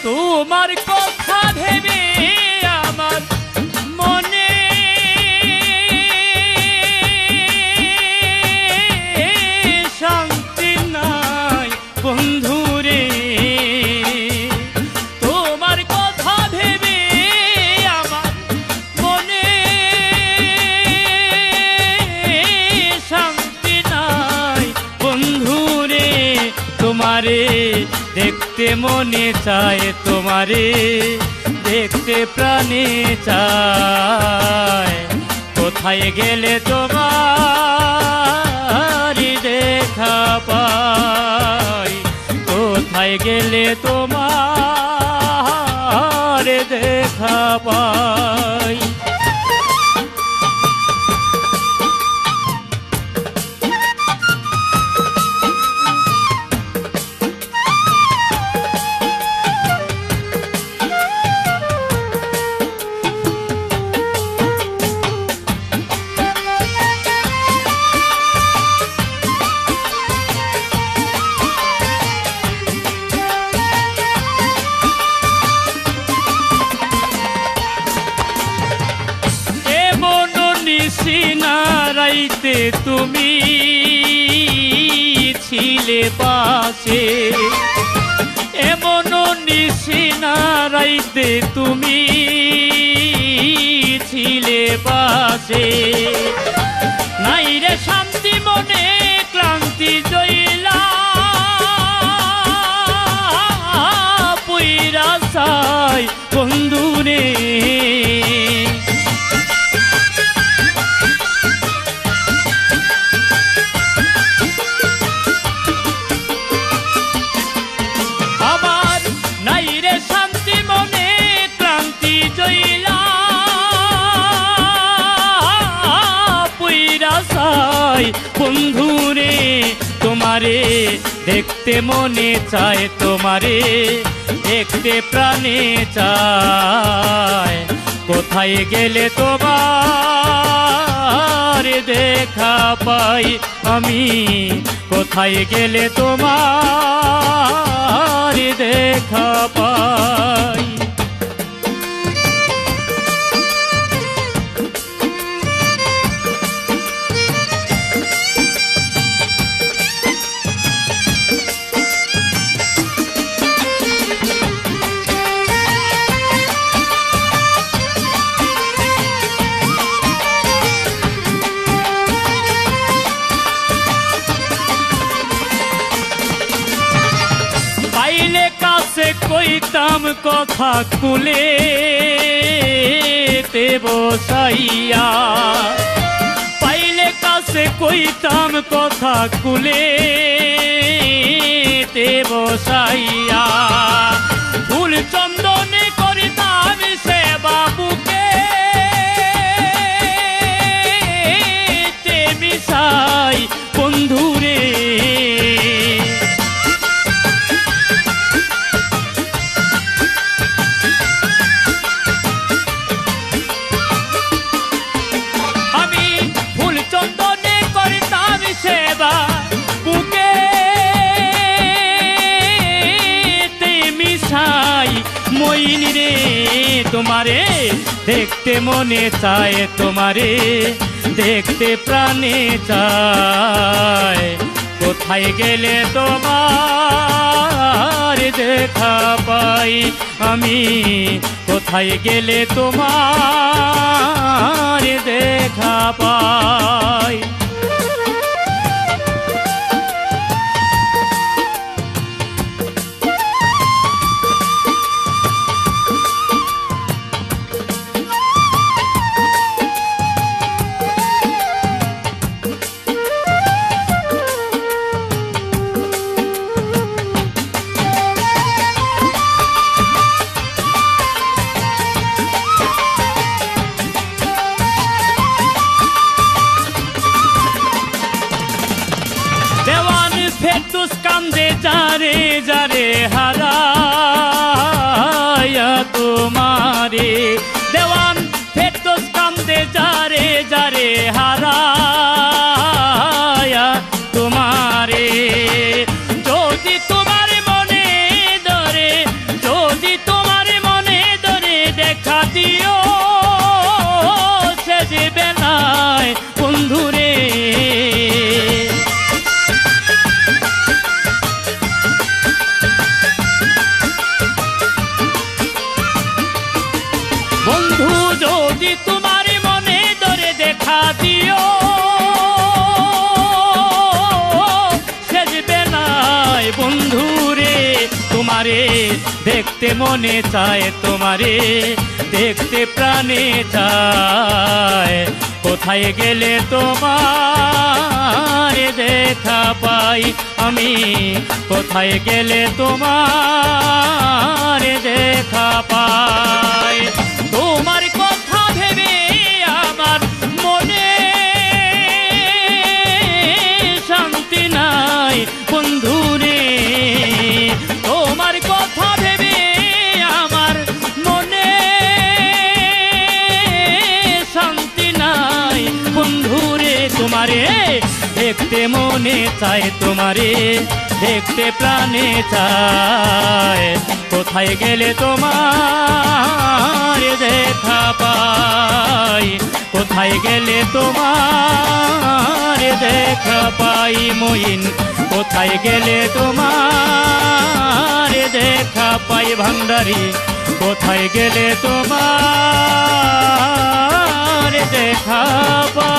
তোমার কথা ভেবে আমার মনে শান্তি নাই বন্ধুরে। তোমার কথা ভেবে আমার মনে শান্তি নাই বন্ধুরে। তোমারে দেখতে মনে চায়, তোমারে দেখতে প্রাণে চায়। কোথায় গেলে তোমার দেখা পাই, কোথায় গেলে তোমার দেখা পাই। সিনারাইতে তুমি ছিলে পাশে, এমন নিশিনারাইতে তুমি ছিলে পাশে। নাই রে শান্তি মনে ক্লান্তি জইলা পুইরা চাই বন্ধুরে। বন্ধুরে তোমারে দেখতে মনে চায়, তোমারে দেখতে প্রাণে চায়। কোথায় গেলে তোমার দেখা পাই আমি, কোথায় গেলে তোমার দেখা পাই। কইতাম কথা কুলে তে বসাইয়া, পাইলে কাছে কইতাম কথা কুলে তে বসাইয়া। ফুল চন্দনে করিতাম সেবা বুকে তে মিশাই বন্ধুরে। মইনি রে তোমারে দেখতে মনে চায়, তোমারে দেখতে প্রাণে চায়। কোথায় গেলে তোমার দেখা পাই আমি, কোথায় গেলে তোমার দেখা পাই। যারে হারায়া তোমারে, দেওয়ান ফেরদৌস কান্দে যারে যারে হারায়া তোমারে। যদি তোমার মনে ধরে, যদি তোমার মনে ধরে দেখা দিও শেষ বেলায় বন্ধুরে। বন্ধু যদি তোমার মনে ধরে দেখা দিও শেষ বেলায় বন্ধুরে। তোমারে দেখতে মনে চায়, তোমারে দেখতে প্রাণে চায়, কোথায় গেলে তোমার দেখা পাই আমি, কোথায় গেলে তোমার দেখা পাই। তোমার কথা ভেবে আমার মনে শান্তি নাই বন্ধুরে, তোমার কথা ভেবে আমার মনে শান্তি নাই বন্ধুরে। তোমারে দেখতে মনে চায়, তোমারে দেখতে প্রাণে চায়, কোথায় গেলে তোমার দেখা পাই, কোথায় গেলে তোমার দেখা পাই। মইন কোথায় গেলে তোমার দেখা পাই, ভান্ডারি কোথায় গেলে তোমার দেখা পাই।